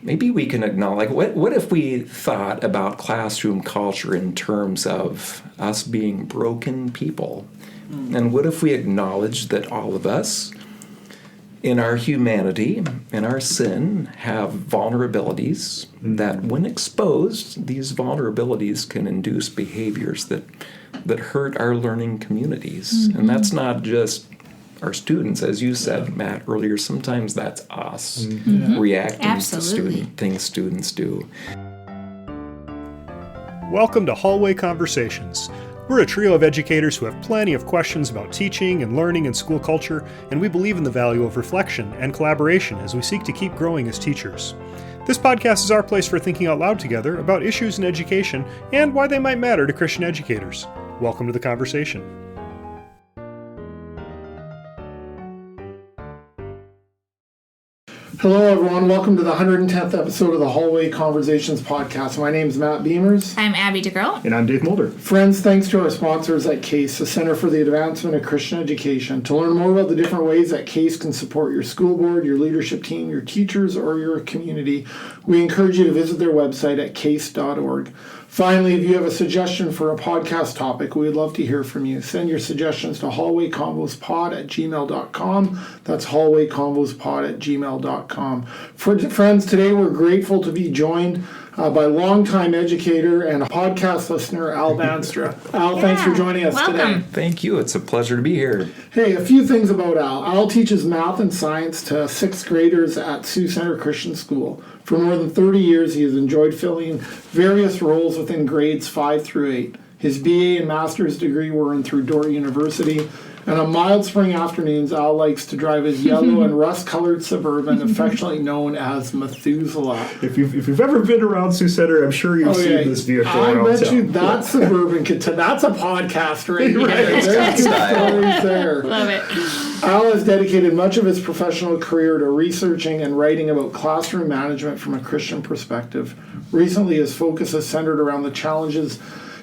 maybe we can acknowledge, what if we thought about classroom culture in terms of us being broken people? And what if we acknowledge that all of us, in our humanity, in our sin, have vulnerabilities that when exposed, these vulnerabilities can induce behaviors that hurt our learning communities. And that's not just our students, as you said, Matt, earlier. Sometimes that's us reacting to things students do. Welcome to Hallway Conversations. We're a trio of educators who have plenty of questions about teaching and learning and school culture, and we believe in the value of reflection and collaboration as we seek to keep growing as teachers. This podcast is our place for thinking out loud together about issues in education and why they might matter to Christian educators. Welcome to the conversation. Hello, everyone. Welcome to the 110th episode of the Hallway Conversations podcast. My name is Matt Beamers. I'm Abby DeGirl. And I'm Dave Mulder. Friends, thanks to our sponsors at CASE, the Center for the Advancement of Christian Education. To learn more about the different ways that CASE can support your school board, your leadership team, your teachers, or your community, we encourage you to visit their website at case.org. Finally, if you have a suggestion for a podcast topic, we would love to hear from you. Send your suggestions to hallwayconvospod@gmail.com. That's hallwayconvospod@gmail.com. Friends, today we're grateful to be joined by longtime educator and podcast listener, Al Bandstra. Al, thanks for joining us today. Thank you. It's a pleasure to be here. Hey, a few things about Al. Al teaches math and science to sixth graders at Sioux Center Christian School. For more than 30 years, he has enjoyed filling various roles within grades 5 through 8. His BA and master's degree were in through Dordt University. And on mild spring afternoons, Al likes to drive his yellow and rust-colored Suburban, affectionately known as Methuselah. If you've ever been around Sioux Center, I'm sure you've seen this vehicle around town. I bet you that Suburban that's a podcast right there. There's two stories there. Love it. Al has dedicated much of his professional career to researching and writing about classroom management from a Christian perspective. Recently, his focus has centered around the challenges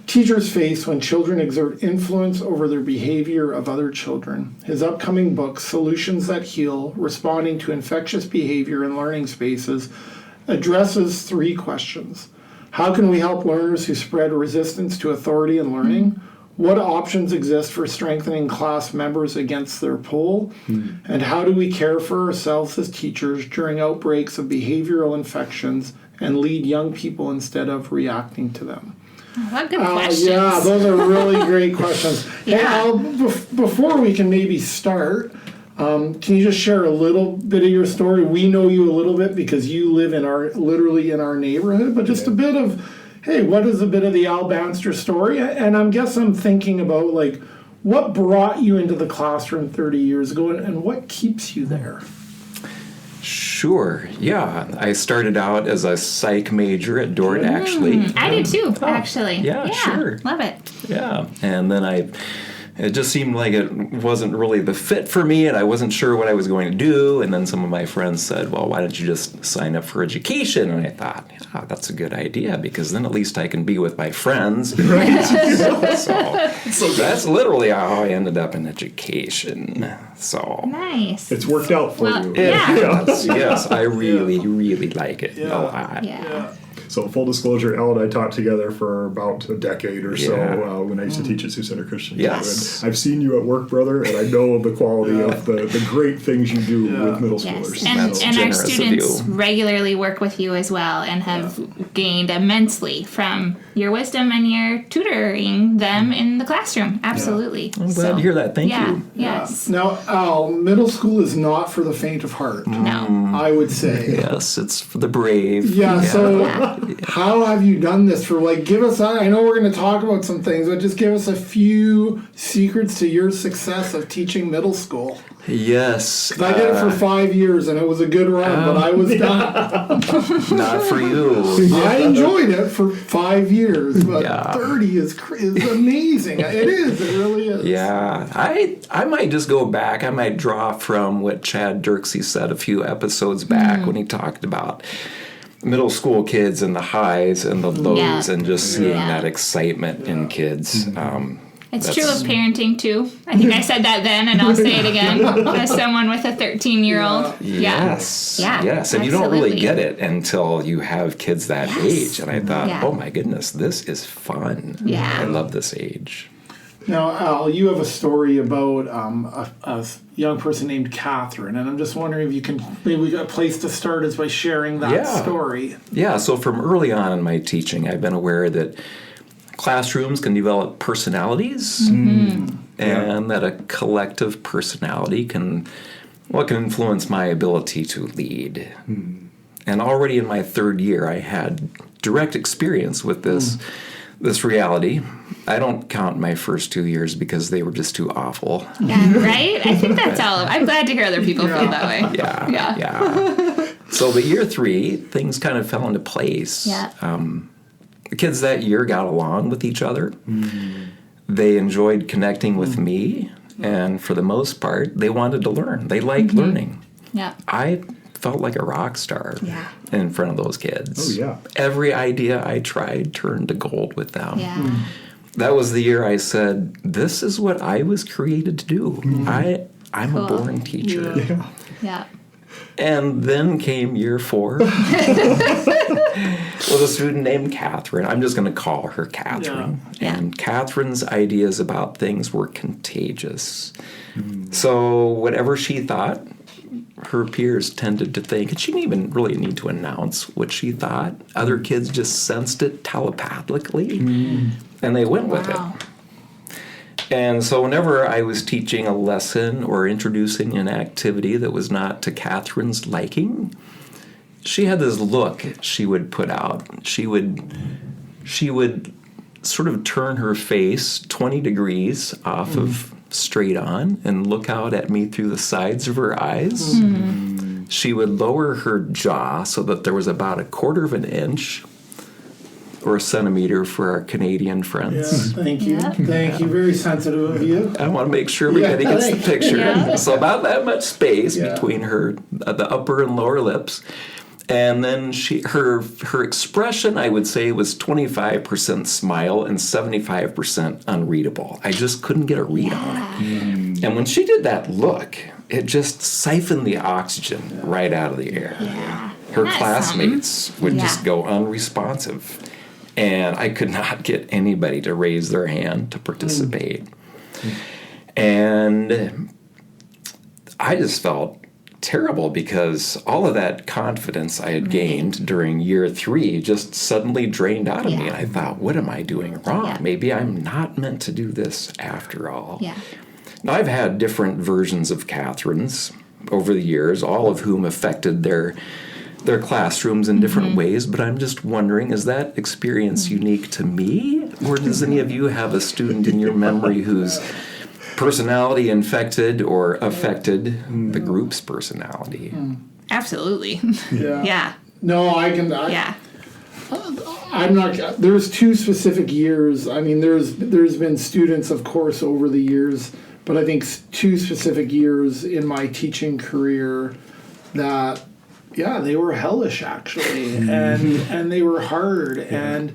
teachers face when children exert influence over their behavior of other children. His upcoming book, Solutions That Heal, Responding to Infectious Behavior in Learning Spaces, addresses 3 questions. How can we help learners who spread resistance to authority in learning? What options exist for strengthening class members against their pull? And how do we care for ourselves as teachers during outbreaks of behavioral infections and lead young people instead of reacting to them? What good questions. Yeah, those are really great questions. Hey, Al, before we can maybe start, can you just share a little bit of your story? We know you a little bit because you live literally in our neighborhood, but just a bit of, hey, what is a bit of the Al Bandstra story? And I'm thinking about, like, what brought you into the classroom 30 years ago and what keeps you there? Sure, yeah. I started out as a psych major at Dordt, actually. I did too, actually. Yeah, sure. Love it. Yeah, and then it just seemed like it wasn't really the fit for me, and I wasn't sure what I was going to do. And then some of my friends said, well, why don't you just sign up for education? And I thought, yeah, that's a good idea, because then at least I can be with my friends. Right. so that's literally how I ended up in education. So nice. It's worked out for you. Yes, I really like it a lot. Yeah. So full disclosure, Al and I taught together for about a decade or so when I used to teach at Sioux Center Christian School. Yes. And I've seen you at work, brother, and I know of the quality of the great things you do with middle schoolers. Yes. And our students regularly work with you as well and have gained immensely from your wisdom and your tutoring them in the classroom. Absolutely. I'm glad to hear that. Thank you. Yes. Now, Al, middle school is not for the faint of heart. No. I would say. Yes, it's for the brave. So how have you done this give us, I know we're going to talk about some things, but just give us a few secrets to your success of teaching middle school. Yes. I did it for 5 years and it was a good run, but I was done. Not for you. I enjoyed it for 5 years, but 30 is amazing. It is. It really is. Yeah. I might just go back. I might draw from what Chad Dirksey said a few episodes back when he talked about middle school kids and the highs and the lows and just seeing that excitement in kids. It's true of parenting, too. I think I said that then, and I'll say it again as someone with a 13-year-old. Yes. Yeah. Yes. And you don't really get it until you have kids that age. And I thought, Yeah. oh, my goodness, this is fun. Yeah. I love this age. Now, Al, you have a story about a young person named Catherine, and I'm just wondering if you can, maybe a place to start is by sharing that story. Yeah, so from early on in my teaching, I've been aware that classrooms can develop personalities, and that a collective personality can influence my ability to lead. And already in my third year, I had direct experience with this reality. I don't count my first 2 years because they were just too awful. Yeah, right? I think that's all. I'm glad to hear other people feel that way. Yeah. So, but year 3, things kind of fell into place. Yeah. The kids that year got along with each other. They enjoyed connecting with me, and for the most part, they wanted to learn. They liked learning. Yeah. I felt like a rock star in front of those kids. Oh, yeah. Every idea I tried turned to gold with them. Yeah. That was the year I said, this is what I was created to do. I'm a born teacher. Yeah. And then came year 4 with a student named Catherine. I'm just going to call her Catherine. Yeah. And Catherine's ideas about things were contagious. So whatever she thought, her peers tended to think, and she didn't even really need to announce what she thought. Other kids just sensed it telepathically, and they went with it. And so whenever I was teaching a lesson or introducing an activity that was not to Catherine's liking, she had this look she would put out. She would sort of turn her face 20 degrees off of straight on and look out at me through the sides of her eyes. She would lower her jaw so that there was about 1/4 of an inch or a centimeter for our Canadian friends. Thank you. Thank you. Very sensitive of you. I want to make sure everybody gets the picture. Yeah. So about that much space between her, the upper and lower lips. And then her expression, I would say, was 25% smile and 75% unreadable. I just couldn't get a read on it. And when she did that look, it just siphoned the oxygen right out of the air. Her classmates would just go unresponsive. And I could not get anybody to raise their hand to participate. And I just felt terrible because all of that confidence I had gained during year 3 just suddenly drained out of me. And I thought, what am I doing wrong? Maybe I'm not meant to do this after all. Now, I've had different versions of Catherine's over the years, all of whom affected their classrooms in different ways, but I'm just wondering, is that experience unique to me? Or does any of you have a student in your memory whose personality infected or affected the group's personality? Absolutely. No, I can. I'm not. There's 2 specific years. I mean, there's been students, of course, over the years, but I think 2 specific years in my teaching career that, they were hellish actually, and they were hard, and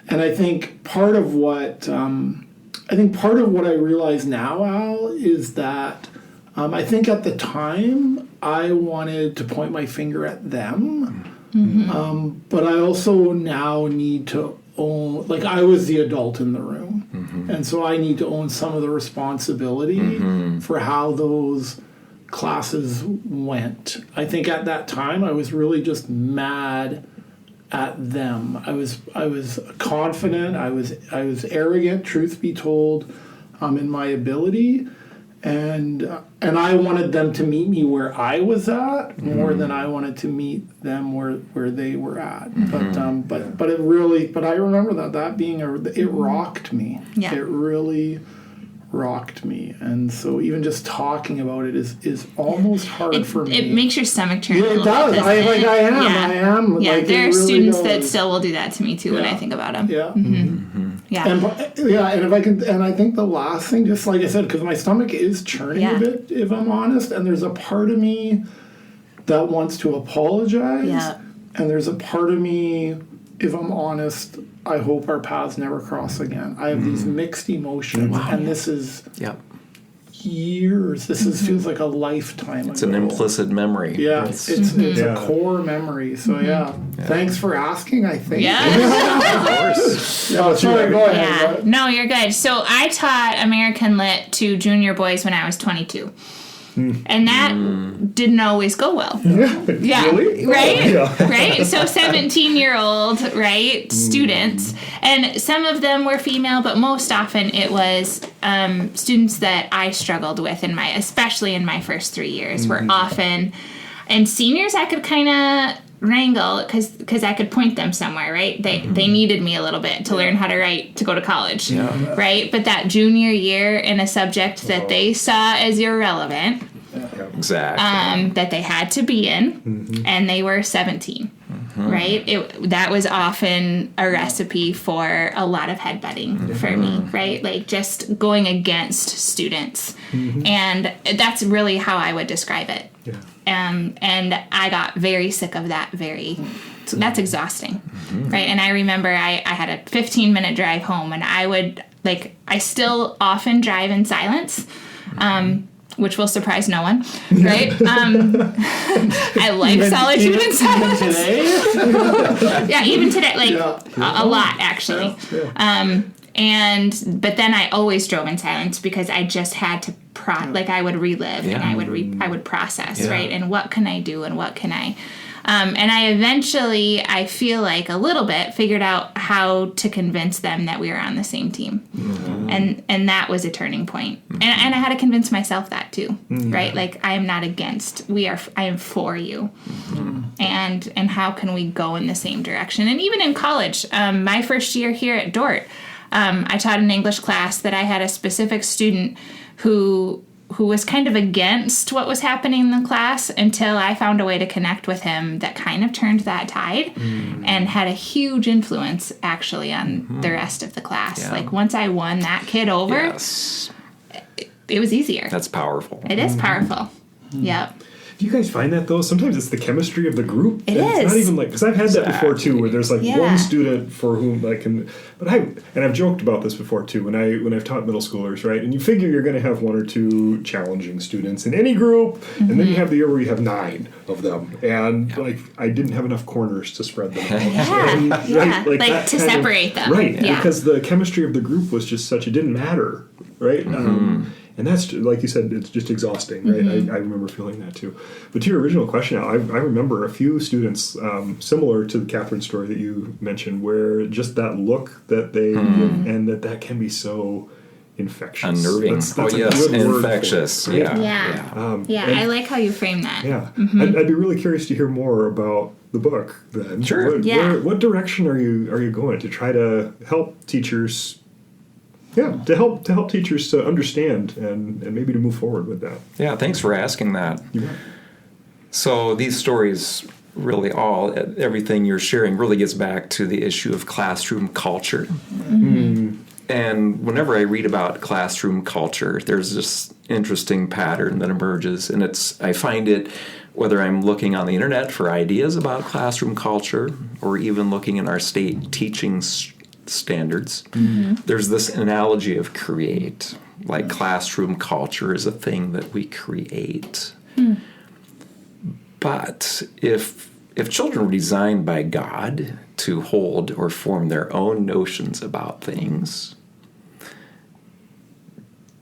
I think part of what I realize now, Al, is that I think at the time I wanted to point my finger at them, but I also now need to own, like, I was the adult in the room, and so I need to own some of the responsibility for how those classes went. I think at that time I was really just mad at them. I was confident. I was arrogant, truth be told, in my ability, and I wanted them to meet me where I was at more than I wanted to meet them where they were at. But it really. But I remember that being it rocked me. It really rocked me, and so even just talking about it is almost hard for me. It makes your stomach turn. It does. I am. Yeah, like, there are really students does. that still will do that to me too when I think about them. And if I can, and I think the last thing, just like I said, because my stomach is churning a bit, if I'm honest, and there's a part of me that wants to apologize, and there's a part of me if I'm honest, I hope our paths never cross again. I have these mixed emotions, and this is years. This feels like a lifetime It's ago. an implicit memory. Yeah, it's a core memory. So thanks for asking, I think. Yeah. Of course. Sorry, go ahead. Yeah. No, you're good. So I taught American Lit to junior boys when I was 22. And that didn't always go well. Yeah. Really? Right? Yeah. Right? So 17-year-old, right, students. And some of them were female, but most often it was students that I struggled with, especially in my first 3 years, were often, and seniors I could kind of wrangle because I could point them somewhere, right? They needed me a little bit to learn how to write to go to college, right? But that junior year in a subject that they saw as irrelevant, Exactly. that they had to be in, and they were 17, right? That was often a recipe for a lot of headbutting for me, right? Like just going against students, and that's really how I would describe it. Yeah. And I got very sick of that. So that's exhausting, right? And I remember I had a 15-minute drive home, and I still often drive in silence, which will surprise no one, right? I like solitude in silence. Yeah, even today, a lot actually. But then I always drove in silence because I just had to I would relive and I would process, right? And what can I do and what can I and I eventually, I feel like a little bit, figured out how to convince them that we were on the same team. And that was a turning point. And I had to convince myself that too, right? Like, I am not against, I am for you. And how can we go in the same direction? And even in college, my first year here at Dort, I taught an English class that I had a specific student who was kind of against what was happening in the class until I found a way to connect with him that kind of turned that tide and had a huge influence actually on the rest of the class. Yeah. Like, once I won that kid over, it was easier. That's powerful. It is powerful. Yep. Do you guys find that, though? Sometimes it's the chemistry of the group. It It's is. not even like, because I've had that before, too, where there's one student for whom I can, and I've joked about this before, too, when I've taught middle schoolers, right? And you figure you're going to have one or two challenging students in any group, and then you have the year where you have 9 of them. And, I didn't have enough corners to spread them out. Right? To separate them. Right, Yeah. because the chemistry of the group was just such, it didn't matter, right? And that's, like you said, it's just exhausting, right? I remember feeling that too. But to your original question, I remember a few students, similar to the Catherine story that you mentioned, where just that look that they give, and that can be so infectious. Unnerving. That's Oh, a yes, good word for it, infectious. right? Yeah. I like how you frame that. Yeah. I'd be really curious to hear more about the book then. Sure. What direction are you going to try to help teachers? Yeah, to help teachers to understand and maybe to move forward with that. Yeah, thanks for asking that. You bet. So these stories really everything you're sharing really gets back to the issue of classroom culture. And whenever I read about classroom culture, there's this interesting pattern that emerges. And I find it, whether I'm looking on the internet for ideas about classroom culture or even looking in our state teaching standards, there's this analogy of create. Like, classroom culture is a thing that we create. But if children were designed by God to hold or form their own notions about things,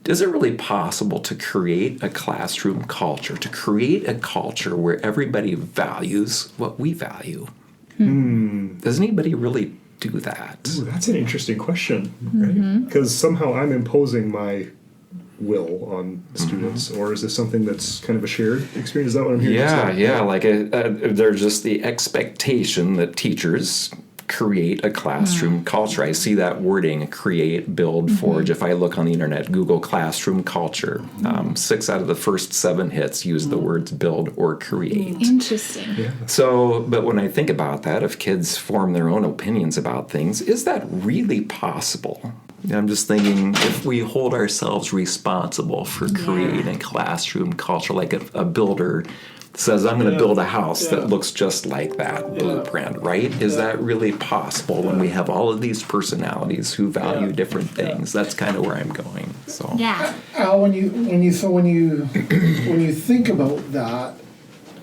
is it really possible to create a classroom culture, to create a culture where everybody values what we value? Does anybody really do that? Ooh, that's an interesting question, right? Because somehow I'm imposing my will on the students, or is this something that's kind of a shared experience? Is that what I'm hearing? There's just the expectation that teachers create a classroom culture. I see that wording: create, build, forge. If I look on the internet, Google classroom culture, 6 out of the first 7 hits use the words build or create. Interesting. Yeah. So, but when I think about that, if kids form their own opinions about things, is that really possible? I'm just thinking, if we hold ourselves responsible for creating a classroom culture, like a builder says, I'm going to build a house that looks just like that blueprint, right? Is that really possible when we have all of these personalities who value different things? That's kind of where I'm going. So Al, when you think about that,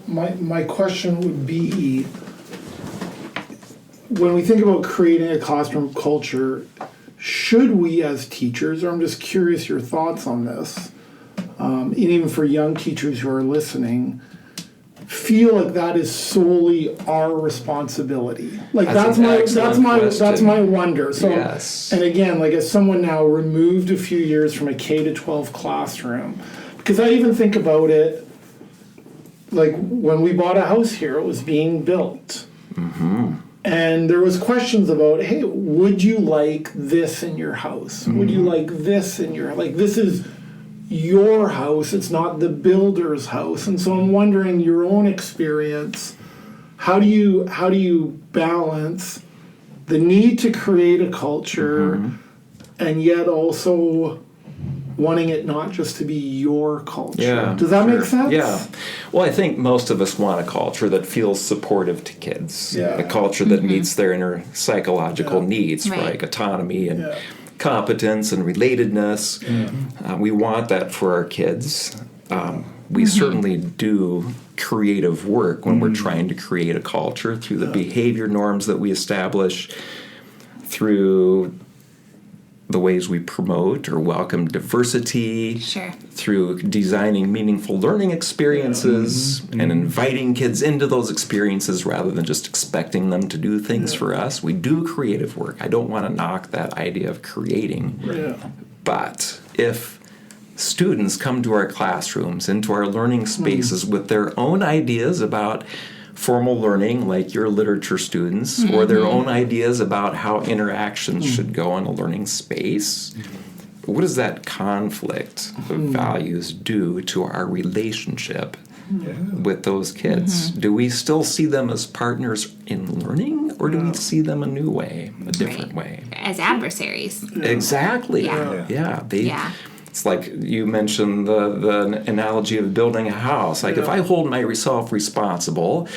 my question would be, when we think about creating a classroom culture, should we as teachers, or I'm just curious your thoughts on this, and even for young teachers who are listening, feel like that is solely our responsibility? Like that's my wonder. So, and again, like as someone now removed a few years from a K to 12 classroom, because I even think about it, like when we bought a house here, it was being built. And there was questions about, hey, would you like this in your house? Would you like this in your, like, this is your house, it's not the builder's house. And so I'm wondering, your own experience, how do you balance the need to create a culture and yet also wanting it not just to be your culture? Yeah, does that make sense? Yeah. Well, I think most of us want a culture that feels supportive to kids. A culture that meets their inner psychological needs, like autonomy and competence and relatedness. We want that for our kids. We certainly do creative work when we're trying to create a culture through the behavior norms that we establish, through the ways we promote or welcome diversity, through designing meaningful learning experiences and inviting kids into those experiences rather than just expecting them to do things for us. We do creative work. I don't want to knock that idea of creating. But if students come to our classrooms, into our learning spaces with their own ideas about formal learning, like your literature students, or their own ideas about how interactions should go in a learning space, what does that conflict of values do to our relationship with those kids? Do we still see them as partners in learning, or do we see them a new way, a different way? As adversaries. Exactly. It's like you mentioned the analogy of building a house. Like if I hold myself responsible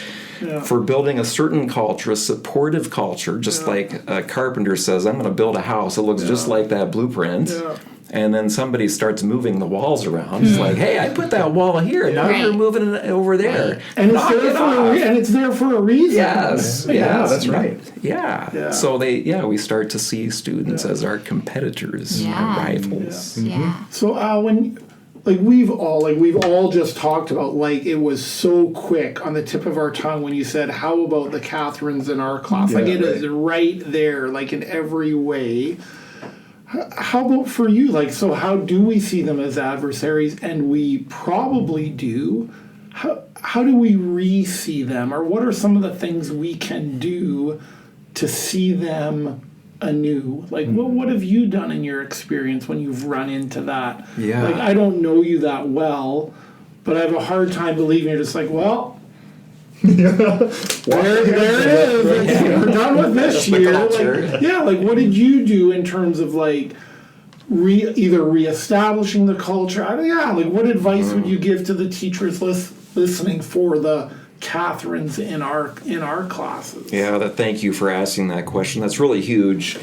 for building a certain culture, a supportive culture, just like a carpenter says, I'm going to build a house that looks just like that blueprint. And then somebody starts moving the walls around. It's like, hey, I put that wall here, and now you're moving it over there. And it's there for a reason. Yes. That's right. So we start to see students as our competitors, our rivals. So when, we've all just talked about, like, it was so quick on the tip of our tongue when you said, how about the Catherines in our class? It is right there, like in every way. How about for you? Like, so how do we see them as adversaries? And we probably do. How do we re-see them? Or what are some of the things we can do to see them anew? Like, what have you done in your experience when you've run into that? Like, I don't know you that well, but I have a hard time believing you're just like, well, there it is. We're done with this year. Like, what did you do in terms of like either reestablishing the culture? What advice would you give to the teachers listening for the Catherines in our classes? Thank you for asking that question. That's really huge.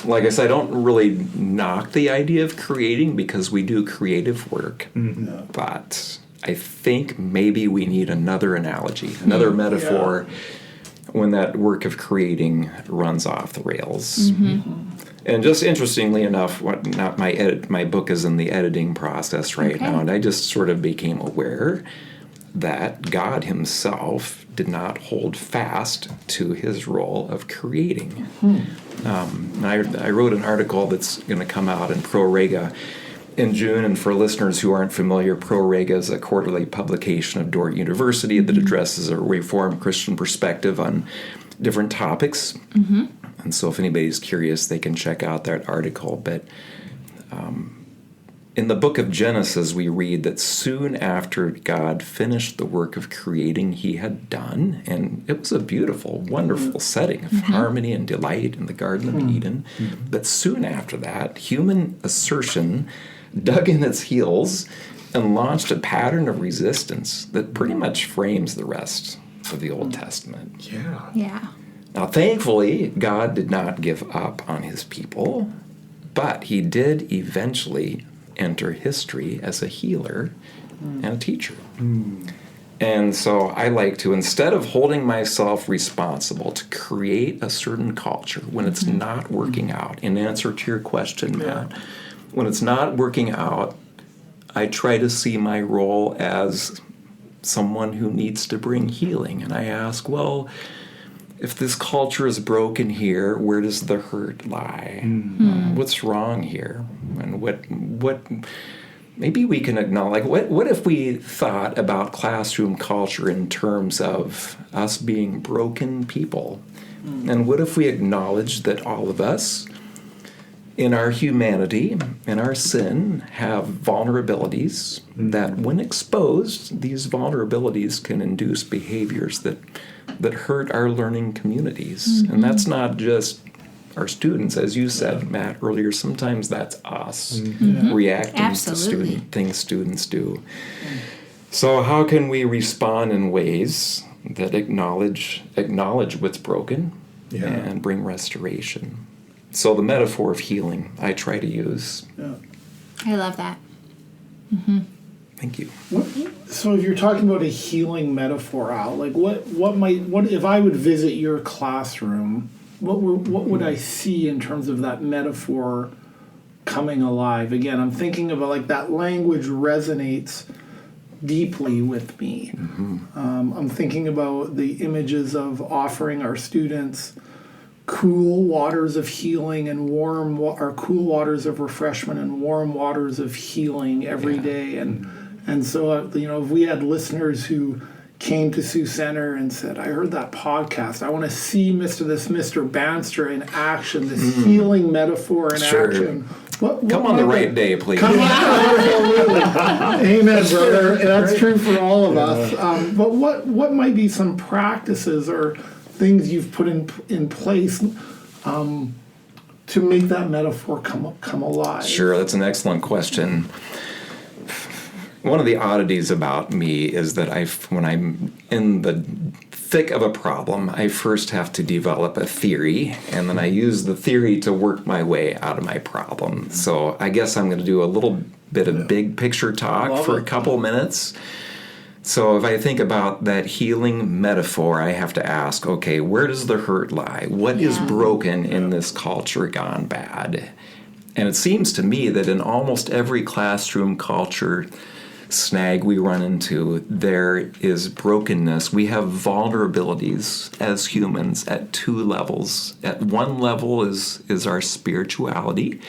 Like I said, I don't really knock the idea of creating, because we do creative work, but I think maybe we need another analogy, another metaphor when that work of creating runs off the rails. And just interestingly enough, my book is in the editing process right now, and I just sort of became aware that God himself did not hold fast to his role of creating. I wrote an article that's going to come out in Pro Rega in June, and for listeners who aren't familiar, Pro Rega is a quarterly publication of Dordt University that addresses a Reformed Christian perspective on different topics. And so if anybody's curious, they can check out that article. But in the book of Genesis, we read that soon after God finished the work of creating he had done, and it was a beautiful, wonderful setting of harmony and delight in the Garden of Eden, but soon after that, human assertion dug in its heels and launched a pattern of resistance that pretty much frames the rest of the Old Testament. Yeah. Yeah. Now, thankfully, God did not give up on his people, but he did eventually enter history as a healer and a teacher. And so I like to, instead of holding myself responsible to create a certain culture when it's not working out, in answer to your question, Matt, when it's not working out, I try to see my role as someone who needs to bring healing. And I ask, well, if this culture is broken here, where does the hurt lie? What's wrong here? And what maybe we can acknowledge, what if we thought about classroom culture in terms of us being broken people? And what if we acknowledge that all of us, in our humanity, in our sin, have vulnerabilities that, when exposed, these vulnerabilities can induce behaviors that hurt our learning communities. And that's not just our students, as you said, Matt, earlier. Sometimes that's us reacting Absolutely. to things students do. So how can we respond in ways that acknowledge what's broken and bring restoration? So the metaphor of healing I try to use. Yeah. I love that. Thank you. So if you're talking about a healing metaphor, Al, like what if I would visit your classroom, what would I see in terms of that metaphor coming alive? Again, I'm thinking about like that language resonates deeply with me. I'm thinking about the images of offering our students cool waters of healing and cool waters of refreshment and warm waters of healing every day. And so, if we had listeners who came to Sioux Center and said, I heard that podcast, I want to see Mr. Bandstra in action, this healing metaphor in action. Come on the right day, please. Come on, absolutely. Amen, brother. That's true for all of us. But what might be some practices or things you've put in place to make that metaphor come alive? Sure, that's an excellent question. One of the oddities about me is that when I'm in the thick of a problem, I first have to develop a theory, and then I use the theory to work my way out of my problem. So I guess I'm going to do a little bit of big picture talk for a couple minutes. So if I think about that healing metaphor, I have to ask, okay, where does the hurt lie? What is broken in this culture gone bad? And it seems to me that in almost every classroom culture snag we run into, there is brokenness. We have vulnerabilities as humans at two levels. At one level is our spirituality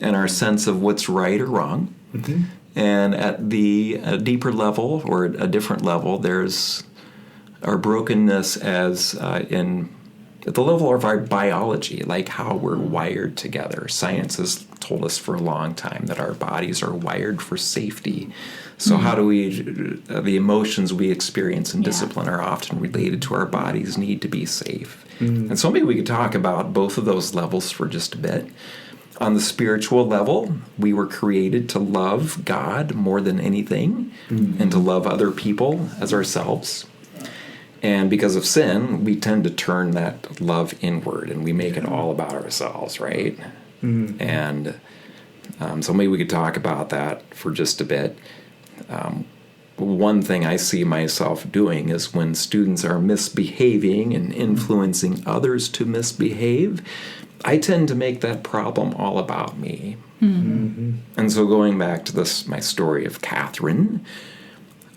and our sense of what's right or wrong. And at the deeper level, or a different level, there's our brokenness as at the level of our biology, like how we're wired together. Science has told us for a long time that our bodies are wired for safety. So how do the emotions we experience in discipline are often related to our bodies' need to be safe. And so maybe we could talk about both of those levels for just a bit. On the spiritual level, we were created to love God more than anything and to love other people as ourselves. And because of sin, we tend to turn that love inward and we make it all about ourselves, right? And so maybe we could talk about that for just a bit. One thing I see myself doing is when students are misbehaving and influencing others to misbehave, I tend to make that problem all about me. And so going back to my story of Catherine,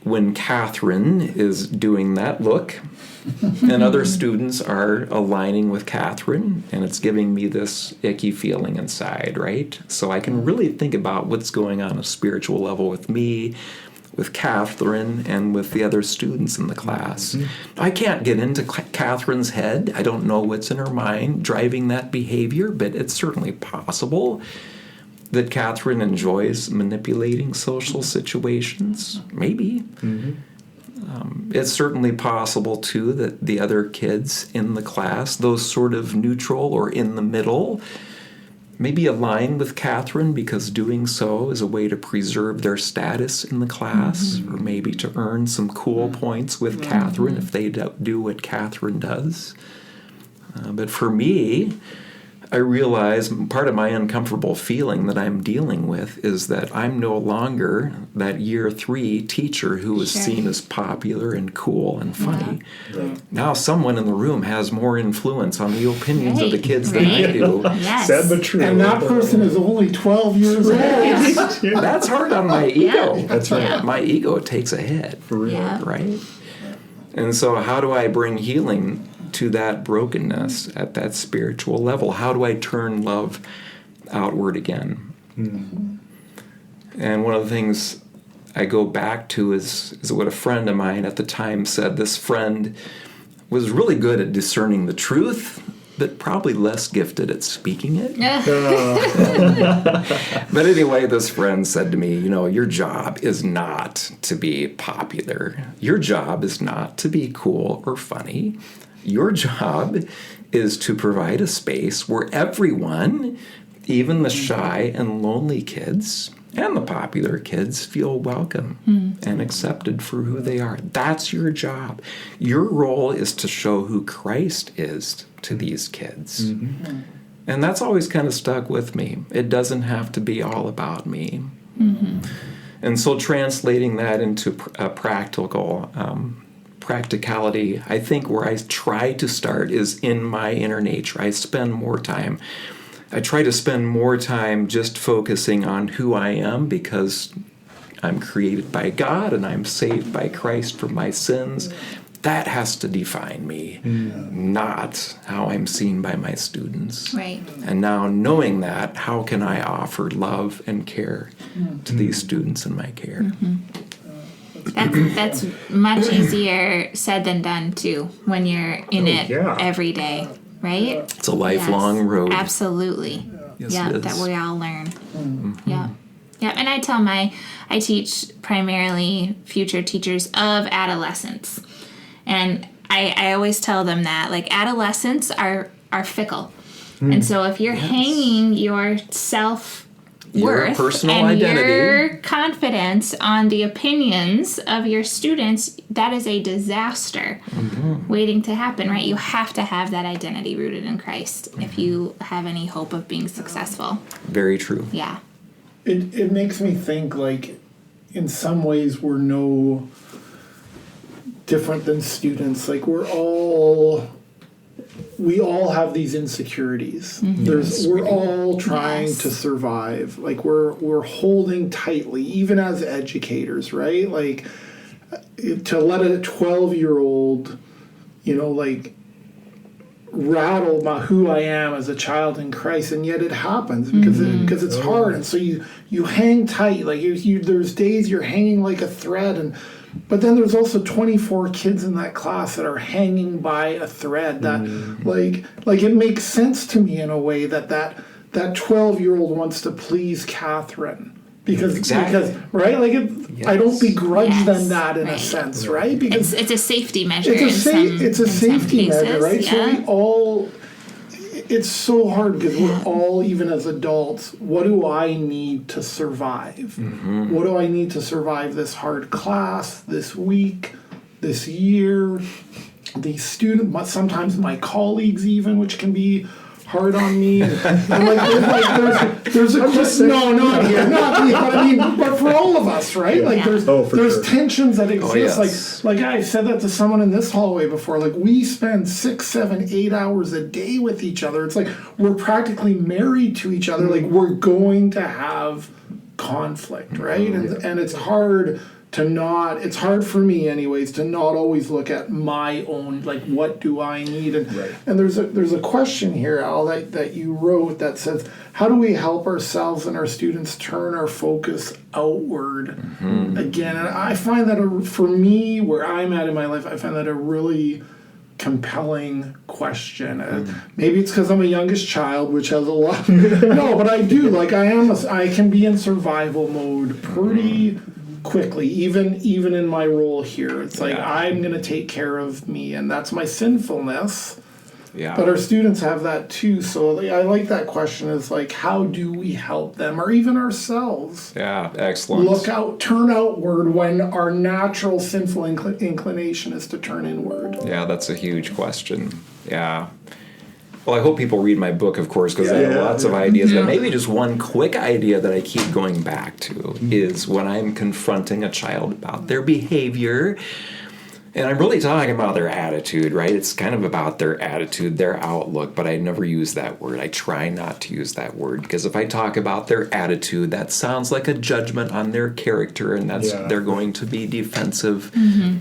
when Catherine is doing that look and other students are aligning with Catherine, and it's giving me this icky feeling inside, right? So I can really think about what's going on at a spiritual level with me, with Catherine, and with the other students in the class. I can't get into Catherine's head. I don't know what's in her mind driving that behavior, but it's certainly possible that Catherine enjoys manipulating social situations. Maybe. It's certainly possible, too, that the other kids in the class, those sort of neutral or in the middle, maybe align with Catherine because doing so is a way to preserve their status in the class, or maybe to earn some cool points with Catherine if they do what Catherine does. But for me, I realize part of my uncomfortable feeling that I'm dealing with is that I'm no longer that year 3 teacher who is seen as popular and cool and funny. Now someone in the room has more influence on the opinions of the kids than I do. Yes. Sad but true. And that person is only 12 years old. That's hard on my ego. Yeah. That's right. Yeah. My ego takes a hit, For real. Yeah. right? And so how do I bring healing to that brokenness at that spiritual level? How do I turn love outward again? And one of the things I go back to is what a friend of mine at the time said. This friend was really good at discerning the truth, but probably less gifted at speaking it. But anyway, this friend said to me, your job is not to be popular. Your job is not to be cool or funny. Your job is to provide a space where everyone, even the shy and lonely kids and the popular kids, feel welcome and accepted for who they are. That's your job. Your role is to show who Christ is to these kids. And that's always kind of stuck with me. It doesn't have to be all about me. And so translating that into a practicality, I think where I try to start is in my inner nature. I try to spend more time just focusing on who I am because I'm created by God and I'm saved by Christ from my sins. That has to define me, not how I'm seen by my students. Right. And now knowing that, how can I offer love and care to these students in my care? That's much easier said than done too when you're in it every day, right? It's a lifelong road. Absolutely. Yes, Yeah, it is. that we all learn. Yeah. Yeah, and I teach primarily future teachers of adolescents. And I always tell them that adolescents are fickle. And so if you're hanging your Your worth personal and identity. your confidence on the opinions of your students, that is a disaster waiting to happen, right? You have to have that identity rooted in Christ if you have any hope of being successful. Very true. Yeah. It makes me think in some ways we're no different than students. We all have these insecurities. We're all trying to survive. We're holding tightly, even as educators, right? To let a 12-year-old, rattle about who I am as a child in Christ, and yet it happens because it's hard, and so you hang tight. There's days you're hanging like a thread, but then there's also 24 kids in that class that are hanging by a thread. That it makes sense to me in a way that 12-year-old wants to please Catherine. Because right, I don't begrudge them that in a sense, right? Because it's a safety measure. It's a safety measure, right? Yeah. So we all. It's so hard because we're all, even as adults, what do I need to survive? What do I need to survive this hard class, this week, this year, these students, sometimes my colleagues even, which can be hard on me. There's a question. No, not here, not me. But for all of us, right? There's tensions that exist. I've said that to someone in this hallway before. We spend 6, 7, 8 hours a day with each other. It's we're practically married to each other. We're going to have conflict, right? And it's hard to not, it's hard for me anyways, to not always look at my own, what do I need? And there's a question here, Al, that you wrote that says, how do we help ourselves and our students turn our focus outward again? And I find that, for me, where I'm at in my life, I find that a really compelling question. Maybe it's because I'm a youngest child, which has a lot. No, but I do. I can be in survival mode pretty quickly, even in my role here. It's I'm going to take care of me, and that's my sinfulness. Yeah. But our students have that too. So I like that question is like, how do we help them or even ourselves? Yeah, excellent. Turn outward when our natural sinful inclination is to turn inward. Yeah, that's a huge question. Yeah. Well, I hope people read my book, of course, because I have lots of ideas. But maybe just one quick idea that I keep going back to is when I'm confronting a child about their behavior. And I'm really talking about their attitude, right? It's kind of about their attitude, their outlook, but I never use that word. I try not to use that word because if I talk about their attitude, that sounds like a judgment on their character, and they're going to be defensive.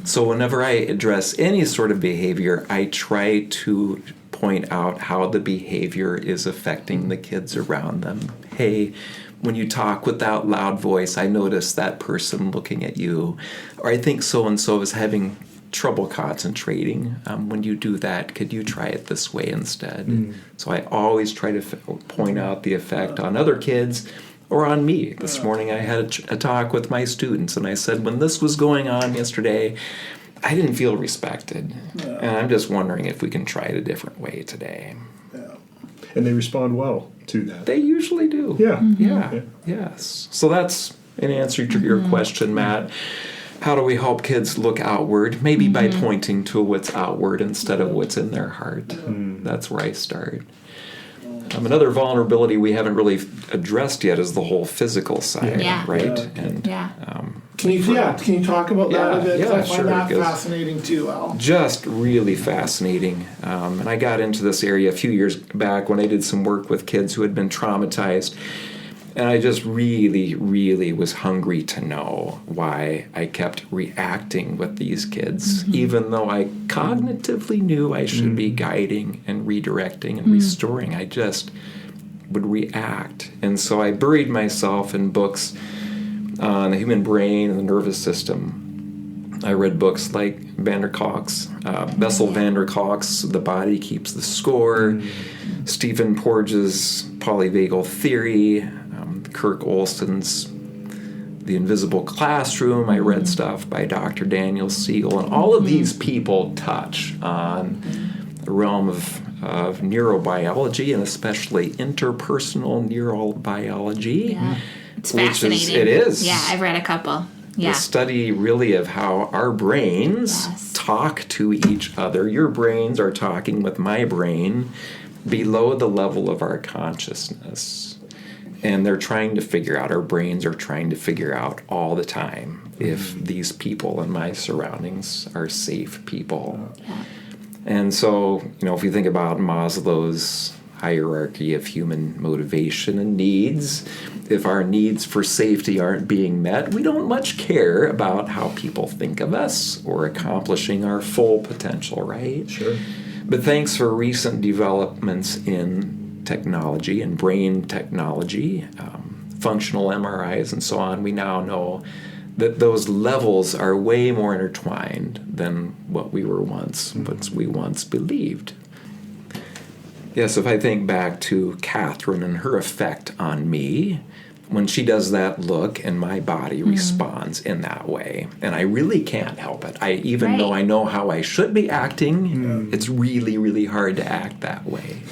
So whenever I address any sort of behavior, I try to point out how the behavior is affecting the kids around them. Hey, when you talk with that loud voice, I notice that person looking at you. Or I think so-and-so is having trouble concentrating. When you do that, could you try it this way instead? So I always try to point out the effect on other kids or on me. This morning I had a talk with my students, and I said, when this was going on yesterday, I didn't feel respected. And I'm just wondering if we can try it a different way today. And they respond well to that. They usually do. Yeah. Yes. So that's an answer to your question, Matt. How do we help kids look outward? Maybe by pointing to what's outward instead of what's in their heart. That's where I start. Another vulnerability we haven't really addressed yet is the whole physical side, right? And can you talk about that a bit? Yeah, I find that fascinating too, Al. Just really fascinating. And I got into this area a few years back when I did some work with kids who had been traumatized. And I just really, really was hungry to know why I kept reacting with these kids, even though I cognitively knew I should be guiding and redirecting and restoring. I just would react. And so I buried myself in books on the human brain and the nervous system. I read books like Bessel van der Kolk's The Body Keeps the Score, Stephen Porges' Polyvagal Theory, Kirk Olson's The Invisible Classroom. I read stuff by Dr. Daniel Siegel, and all of these people touch on the realm of neurobiology and especially interpersonal neurobiology. Yeah, it's fascinating. It is. Yeah, I've read a couple. Yeah. The study really of how our brains talk to each other. Your brains are talking with my brain below the level of our consciousness. And they're trying to figure out, our brains are trying to figure out all the time if these people in my surroundings are safe people. Yeah. And so, if you think about Maslow's hierarchy of human motivation and needs, if our needs for safety aren't being met, we don't much care about how people think of us or accomplishing our full potential, right? Sure. But thanks for recent developments in technology and brain technology, functional MRIs and so on, we now know that those levels are way more intertwined than what we once believed. Yes, if I think back to Catherine and her effect on me, when she does that look and my body responds in that way, and I really can't help it. Even though I know how I should be acting, it's really, really hard to act that way.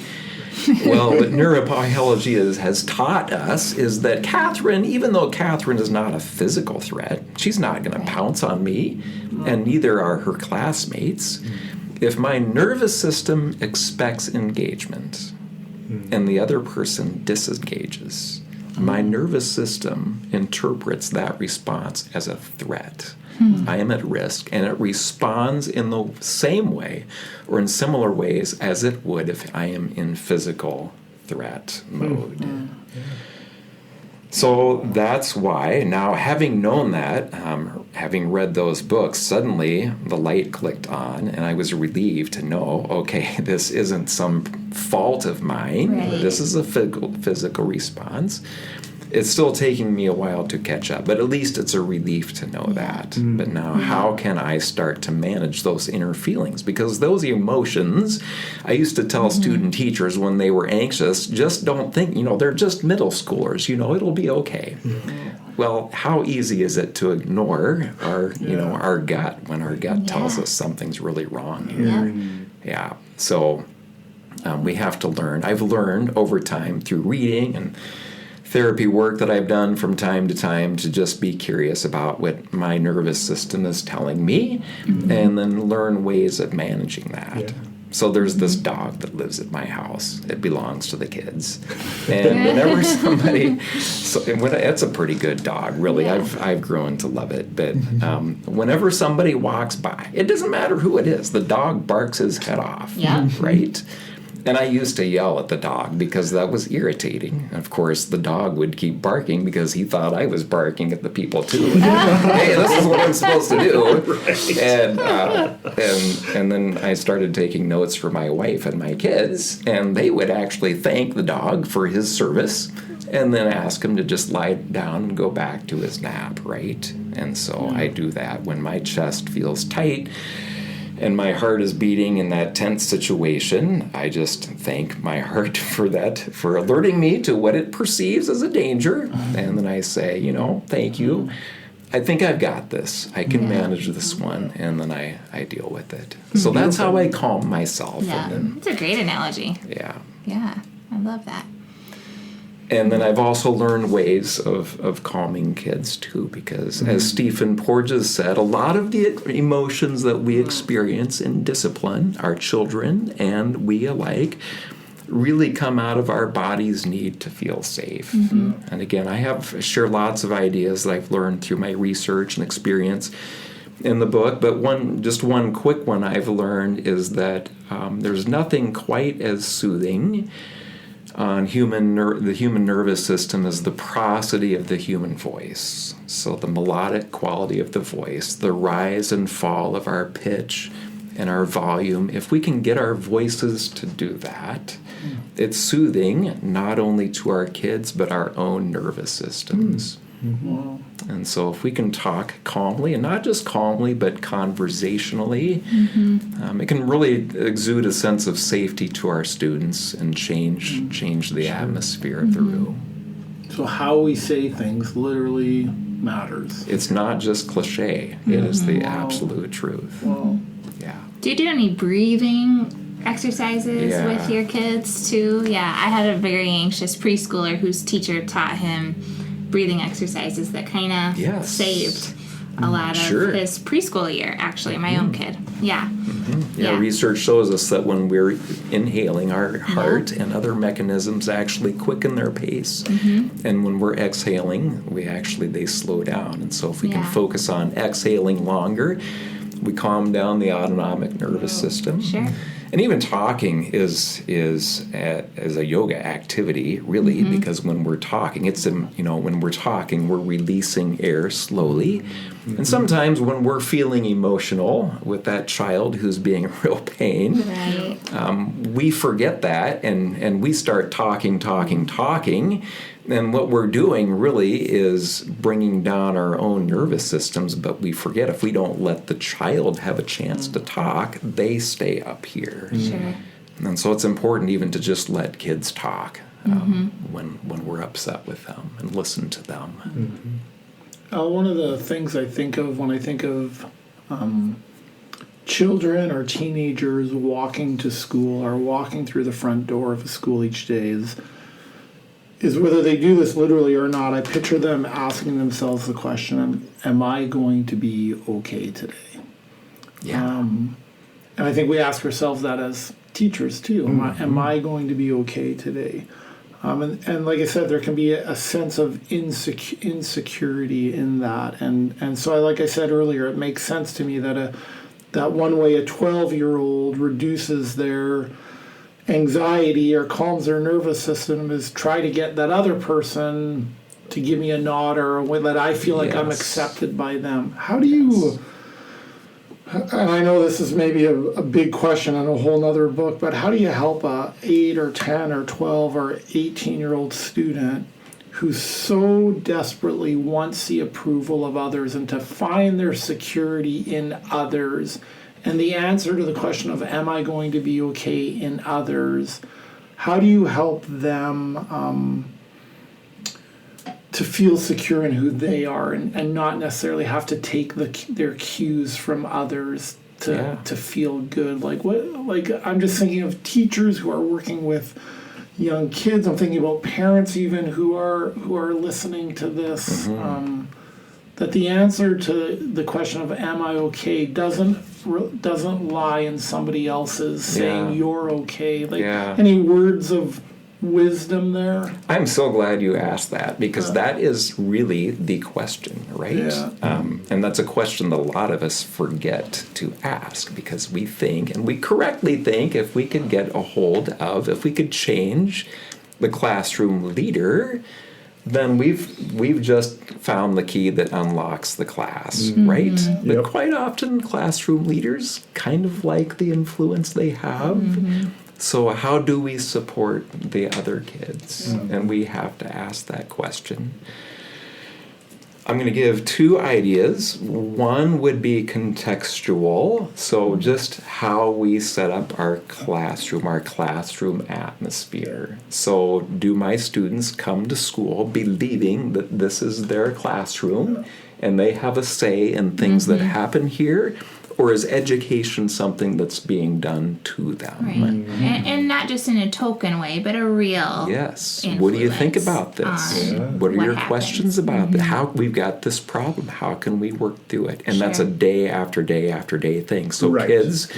Well, what neurobiology has taught us is that Catherine, even though Catherine is not a physical threat, she's not going to pounce on me, and neither are her classmates. If my nervous system expects engagement and the other person disengages, my nervous system interprets that response as a threat. I am at risk, and it responds in the same way or in similar ways as it would if I am in physical threat mode. So that's why, now having known that, having read those books, suddenly the light clicked on, and I was relieved to know, okay, this isn't some fault of mine. This is a physical response. It's still taking me a while to catch up, but at least it's a relief to know that. But now how can I start to manage those inner feelings? Because those emotions, I used to tell student teachers when they were anxious, just don't think, they're just middle schoolers, it'll be okay. Well, how easy is it to ignore our gut when our gut tells us something's really wrong here? So We have to learn. I've learned over time through reading and therapy work that I've done from time to time to just be curious about what my nervous system is telling me, and then learn ways of managing that. Yeah. So there's this dog that lives at my house. It belongs to the kids. And whenever somebody, it's a pretty good dog, really. Yeah. I've grown to love it. But whenever somebody walks by, it doesn't matter who it is, the dog barks his head off. Yeah. Right? And I used to yell at the dog because that was irritating. Of course, the dog would keep barking because he thought I was barking at the people too. Hey, this is what I'm supposed to do. Right. And then I started taking notes for my wife and my kids, and they would actually thank the dog for his service and then ask him to just lie down and go back to his nap, right? And so I do that when my chest feels tight and my heart is beating in that tense situation. I just thank my heart for that, for alerting me to what it perceives as a danger. And then I say, thank you. I think I've got this. I can manage this one. And then I deal with it. So that's how I calm myself. Yeah, it's a great analogy. Yeah. Yeah, I love that. And then I've also learned ways of calming kids too, because as Stephen Porges said, a lot of the emotions that we experience in discipline, our children and we alike, really come out of our body's need to feel safe. And again, I have shared lots of ideas that I've learned through my research and experience in the book, but one quick one I've learned is that there's nothing quite as soothing on the human nervous system is the prosody of the human voice. So the melodic quality of the voice, the rise and fall of our pitch and our volume. If we can get our voices to do that, it's soothing not only to our kids but our own nervous systems. And so if we can talk calmly, and not just calmly, but conversationally, it can really exude a sense of safety to our students and change the atmosphere of the room. So how we say things literally matters. It's not just cliche. It is the absolute truth. Yeah. Do you do any breathing exercises with your kids too? Yeah, I had a very anxious preschooler whose teacher taught him breathing exercises that kind of saved a lot of his preschool year, actually, my own kid. Yeah, research shows us that when we're inhaling, our heart and other mechanisms actually quicken their pace. And when we're exhaling, they slow down. And so if we can focus on exhaling longer, we calm down the autonomic nervous system. Sure. And even talking is a yoga activity, really, because when we're talking, we're releasing air slowly. And sometimes when we're feeling emotional with that child who's being in real pain, we forget that and we start talking. And what we're doing really is bringing down our own nervous systems, but we forget if we don't let the child have a chance to talk, they stay up here. Sure. And so it's important even to just let kids talk when we're upset with them and listen to them. One of the things I think of when I think of children or teenagers walking to school or walking through the front door of a school each day is whether they do this literally or not, I picture them asking themselves the question, am I going to be okay today? Yeah. And I think we ask ourselves that as teachers too. Am I going to be okay today? And like I said, there can be a sense of insecurity in that. And so, like I said earlier, it makes sense to me that that one way a 12-year-old reduces their anxiety or calms their nervous system is try to get that other person to give me a nod or that I feel like I'm accepted by them. How do you, and I know this is maybe a big question on a whole nother book, but how do you help a 8 or 10 or 12 or 18-year-old student who so desperately wants the approval of others and to find their security in others? And the answer to the question of, am I going to be okay in others, how do you help them to feel secure in who they are and not necessarily have to take their cues from others to feel good. Like I'm just thinking of teachers who are working with young kids. I'm thinking about parents even who are listening to this. That the answer to the question of am I okay doesn't lie in somebody else's saying you're okay. Any words of wisdom there? I'm so glad you asked that, because that is really the question, right? Yeah. And that's a question that a lot of us forget to ask, because we think, and we correctly think, if we could get a hold of, if we could change the classroom leader, then we've just found the key that unlocks the class, right? But quite often classroom leaders kind of like the influence they have. So how do we support the other kids? And we have to ask that question. I'm going to give 2 ideas. One would be contextual, so just how we set up our classroom atmosphere. So do my students come to school believing that this is their classroom and they have a say in things that happen here? Or is education something that's being done to them? Right. And not just in a token way, but a real Yes. What do you think about this? What are your questions about this? How we've got this problem? How can we work through it? And that's a day after day after day thing. So kids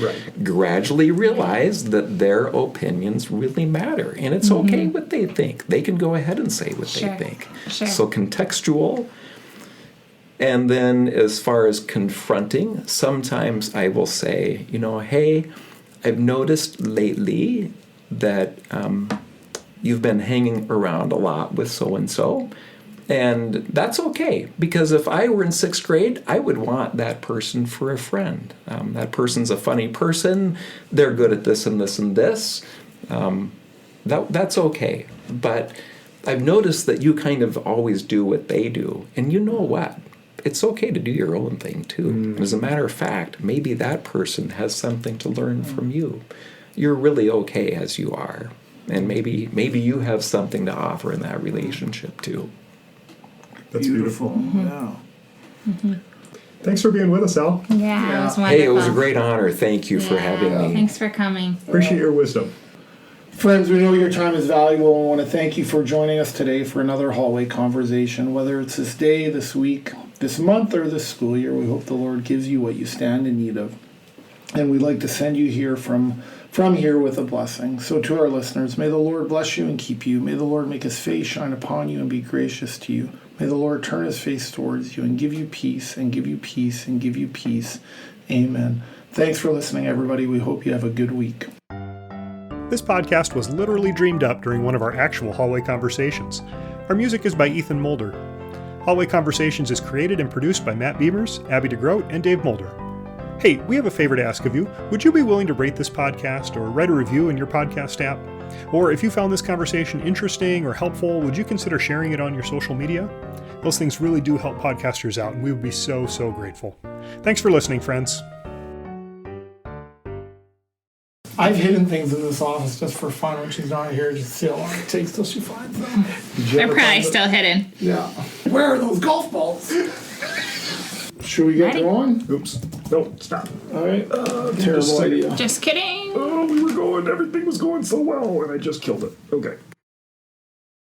gradually realize that their opinions really matter. And it's okay what they think. They can go ahead and say what they think. So contextual. And then as far as confronting, sometimes I will say, hey, I've noticed lately that you've been hanging around a lot with so-and-so. And that's okay, because if I were in 6th grade, I would want that person for a friend. That person's a funny person. They're good at this and this and this. That's okay. But I've noticed that you kind of always do what they do. And you know what? It's okay to do your own thing, too. As a matter of fact, maybe that person has something to learn from you. You're really okay as you are. And maybe you have something to offer in that relationship, too. That's beautiful. Yeah. Thanks for being with us, Al. Yeah, it was wonderful. Hey, it was a great honor. Thank you for having me. Thanks for coming. Appreciate your wisdom. Friends, we know your time is valuable and want to thank you for joining us today for another hallway conversation. Whether it's this day, this week, this month, or this school year, we hope the Lord gives you what you stand in need of. And we'd like to send you here from here with a blessing. So to our listeners, may the Lord bless you and keep you. May the Lord make his face shine upon you and be gracious to you. May the Lord turn his face towards you and give you peace and give you peace and give you peace. Amen. Thanks for listening, everybody. We hope you have a good week. This podcast was literally dreamed up during one of our actual hallway conversations. Our music is by Ethan Mulder. Hallway Conversations is created and produced by Matt Beamers, Abby DeGroat, and Dave Mulder. Hey, we have a favor to ask of you. Would you be willing to rate this podcast or write a review in your podcast app? Or if you found this conversation interesting or helpful, would you consider sharing it on your social media? Those things really do help podcasters out, and we would be so, so grateful. Thanks for listening, friends. I've hidden things in this office just for fun when she's not here, just to see how long it takes till she finds them. They're probably still hidden. Yeah. Where are those golf balls? Should we get going? Oops. No, stop. All right. Terrible idea. Just kidding. Oh, everything was going so well, and I just killed it. Okay.